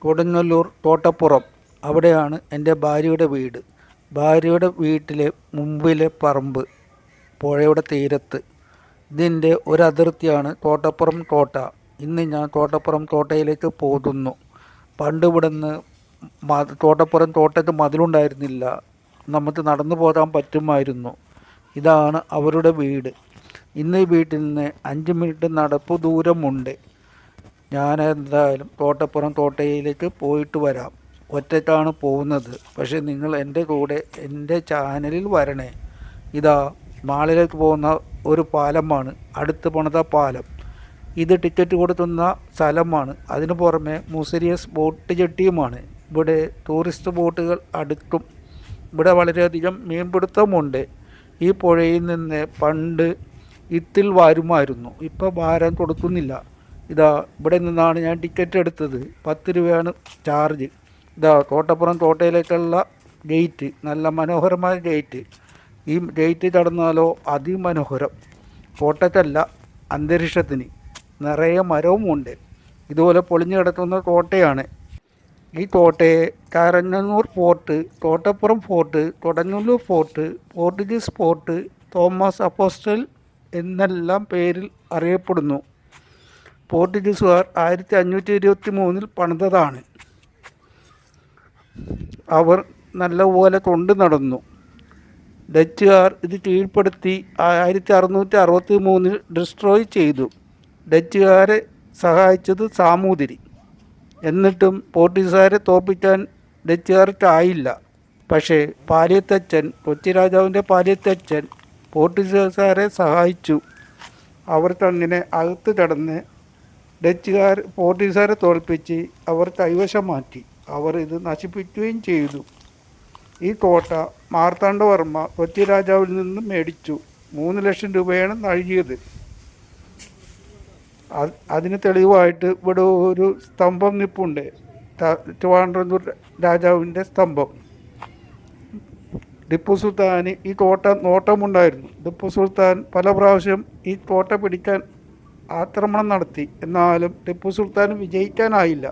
കൊടുങ്ങല്ലൂർ തോട്ടപ്പുറം. അവിടെയാണ് എൻ്റെ ഭാര്യയുടെ വീട്. ഭാര്യയുടെ വീട്ടിലെ മുമ്പിലെ പറമ്പ് പുഴയുടെ തീരത്ത്. ഇതിൻ്റെ ഒരതിർത്തിയാണ് തോട്ടപ്പുറം തോട്ട. ഇന്ന് ഞാൻ തോട്ടപ്പുറം തോട്ടയിലേക്ക് പോകുന്നു. പണ്ട് ഇവിടുന്ന് തോട്ടപ്പുറം തോട്ടത്തിൽ മതിലുണ്ടായിരുന്നില്ല, നമുക്ക് നടന്നു പോകാൻ പറ്റുമായിരുന്നു. ഇതാണ് അവരുടെ വീട്. ഇന്ന് ഈ വീട്ടിൽ നിന്ന് 5 മിനിറ്റ് നടപ്പ് ദൂരമുണ്ട്. ഞാൻ എന്തായാലും തോട്ടപ്പുറം തോട്ടയിലേക്ക് പോയിട്ട് വരാം. ഒറ്റയ്ക്കാണ് പോകുന്നത്, പക്ഷെ നിങ്ങൾ എൻ്റെ കൂടെ എൻ്റെ ചാനലിൽ വരണേ. ഇതാ മാളിലേക്ക് പോകുന്ന ഒരു പാലമാണ്, അടുത്ത് പണിത പാലം. ഇത് ടിക്കറ്റ് കൊടുക്കുന്ന സ്ഥലമാണ്. അതിനു പുറമെ മുസിരിയസ് ബോട്ട് ജെട്ടിയുമാണ്. ഇവിടെ ടൂറിസ്റ്റ് ബോട്ടുകൾ അടുത്തും. ഇവിടെ വളരെയധികം മീൻപിടുത്തമുണ്ട്. ഈ പുഴയിൽ നിന്ന് പണ്ട് ഇത്തിൽ വാരുമായിരുന്നു, ഇപ്പോൾ ഭാരം കൊടുക്കുന്നില്ല. ഇതാ ഇവിടെ നിന്നാണ് ഞാൻ ടിക്കറ്റ് എടുത്തത്. 10 രൂപയാണ് ചാർജ്. ഇതാ തോട്ടപ്പുറം തോട്ടയിലേക്കുള്ള ഗേറ്റ്, നല്ല മനോഹരമായ ഗേറ്റ്. ഈ ഗേറ്റ് കടന്നാലോ അതിമനോഹരം. കോട്ടയ്ക്കല്ല, അന്തരീക്ഷത്തിന്. നിറയെ മരവുമുണ്ട്. ഇതുപോലെ പൊളിഞ്ഞു കിടക്കുന്ന കോട്ടയാണ്. ഈ കോട്ടയെ Cranganore fort, Thottappuram fort, Kodungallur fort, Portuguese fort, Thomas apostle എന്നെല്ലാം പേരിൽ അറിയപ്പെടുന്നു. പോർട്ടുഗീസുകാർ 1523 പണിതതാണ്. അവർ നല്ലപോലെ കൊണ്ടു നടന്നു. ഡച്ചുകാർ ഇത് കീഴ്പ്പെടുത്തി 1663 ഡിസ്ട്രോയ് ചെയ്തു. ഡച്ചുകാരെ സഹായിച്ചത് സാമൂതിരി. എന്നിട്ടും പോർട്ടുഗീസുകാരെ തോൽപ്പിക്കാൻ ഡച്ചുകാർക്കായില്ല. പക്ഷേ പാലിയത്തച്ഛൻ, കൊച്ചി രാജാവിൻ്റെ പാലിയത്തച്ഛൻ പോർട്ടുഗീസുകാരെ സഹായിച്ചു. അവർക്കങ്ങനെ അകത്ത് കടന്ന് പോർട്ടുഗീസുകാരെ തോൽപ്പിച്ച് അവർ കൈവശമാക്കി. അവർ ഇത് നശിപ്പിക്കുകയും ചെയ്തു. ഈ കോട്ട മാർത്താണ്ഡവർമ്മ കൊച്ചി രാജാവിൽ നിന്ന് മേടിച്ചു. 3 ലക്ഷം രൂപയാണ് നൽകിയത്. അതിന് തെളിവായിട്ട് ഇവിടെ ഒരു സ്തംഭം നിൽപ്പുണ്ട്, ട്രിവാൻഡ്രം രാജാവിൻ്റെ സ്തംഭം. ടിപ്പു സുൽത്താന് ഈ കോട്ട നോട്ടമുണ്ടായിരുന്നു. ടിപ്പു സുൽത്താൻ പല പ്രാവശ്യം ഈ കോട്ട പിടിക്കാൻ ആക്രമണം നടത്തി. എന്നാലും ടിപ്പു സുൽത്താൻ വിജയിക്കാനായില്ല.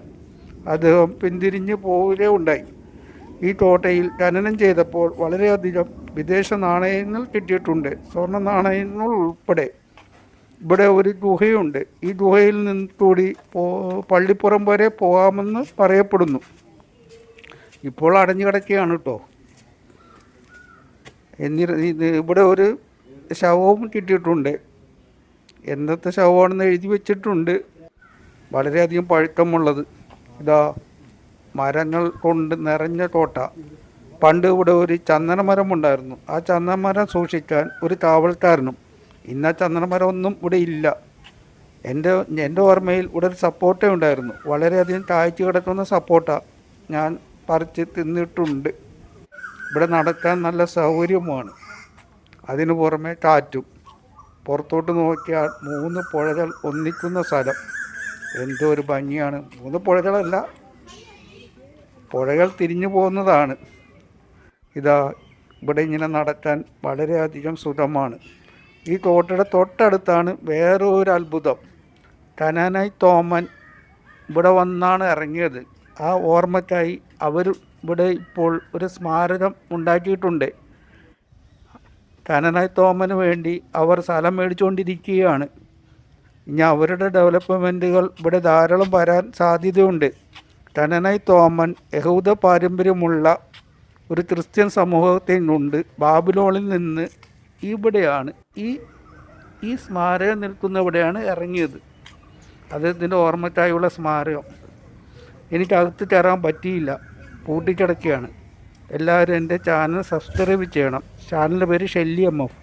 അദ്ദേഹം പിന്തിരിഞ്ഞ് പോവുകയേ ഉണ്ടായി. ഈ കോട്ടയിൽ ഖനനം ചെയ്തപ്പോൾ വളരെയധികം വിദേശ നാണയങ്ങൾ കിട്ടിയിട്ടുണ്ട്, സ്വർണ്ണ നാണയങ്ങൾ ഉൾപ്പെടെ. ഇവിടെ ഒരു ഗുഹയുണ്ട്. ഈ ഗുഹയിൽ നിന്ന് കൂടി പള്ളിപ്പുറം വരെ പോകാമെന്ന് പറയപ്പെടുന്നു. ഇപ്പോൾ അടഞ്ഞു കിടക്കുകയാണ് കേട്ടോ. ഇവിടെ ഒരു ശവവും കിട്ടിയിട്ടുണ്ട്. എന്നത്തെ ശവമാണെന്ന് എഴുതി വെച്ചിട്ടുണ്ട്. വളരെയധികം പഴക്കമുള്ളത്. ഇതാ മരങ്ങൾ കൊണ്ട് നിറഞ്ഞ കോട്ട. പണ്ട് ഇവിടെ ഒരു ചന്ദനമരം ഉണ്ടായിരുന്നു. ആ ചന്ദനമരം സൂക്ഷിക്കാൻ ഒരു കാവൽക്കാരനും. ഇന്ന ചന്ദനമരം ഒന്നും ഇവിടെ ഇല്ല. എൻ്റെ ഓർമ്മയിൽ ഇവിടെ ഒരു സപ്പോട്ട ഉണ്ടായിരുന്നു. വളരെയധികം കായ്ച്ചു കിടക്കുന്ന സപ്പോട്ട ഞാൻ പറിച്ച് തിന്നിട്ടുണ്ട്. ഇവിടെ നടക്കാൻ നല്ല സൗകര്യവുമാണ്. അതിനു പുറമെ കാറ്റും. പുറത്തോട്ട് നോക്കിയാൽ 3 പുഴകൾ ഒന്നിക്കുന്ന സ്ഥലം. എന്തോ ഒരു ഭംഗിയാണ്. 3 പുഴകളല്ല, പുഴകൾ തിരിഞ്ഞു പോകുന്നതാണ്. ഇതാ ഇവിടെ ഇങ്ങനെ നടക്കാൻ വളരെയധികം സുഖമാണ്. ഈ കോട്ടയുടെ തൊട്ടടുത്താണ് വേറൊരു അത്ഭുതം. കനാനായി തോമൻ ഇവിടെ വന്നാണ് ഇറങ്ങിയത്. ആ ഓർമ്മയ്ക്കായി അവർ ഇവിടെ ഇപ്പോൾ ഒരു സ്മാരകം ഉണ്ടാക്കിയിട്ടുണ്ട്. കനാനായി തോമന് വേണ്ടി അവർ സ്ഥലം മേടിച്ചുകൊണ്ടിരിക്കുകയാണ്. ഇനി അവരുടെ ഡെവലപ്മെൻറ്റുകൾ ഇവിടെ ധാരാളം വരാൻ സാധ്യതയുണ്ട്. കനാനായി തോമൻ യഹൂദ പാരമ്പര്യമുള്ള ഒരു ക്രിസ്ത്യൻ സമൂഹത്തിൽ നിന്നുണ്ട്. ബാബിലോണിൽ നിന്ന് ഇവിടെയാണ് ഈ സ്മാരകം നിൽക്കുന്ന ഇവിടെയാണ് ഇറങ്ങിയത്. അദ്ദേഹത്തിൻ്റെ ഓർമ്മയ്ക്കായുള്ള സ്മാരകം. എനിക്കകത്ത് കയറാൻ പറ്റിയില്ല, പൂട്ടിക്കിടക്കുകയാണ്. എല്ലാവരും എൻ്റെ ചാനൽ സബ്സ്ക്രൈബ് ചെയ്യണം. ചാനലിൻ്റെ പേര് ഷെല്ലി എം എഫ്.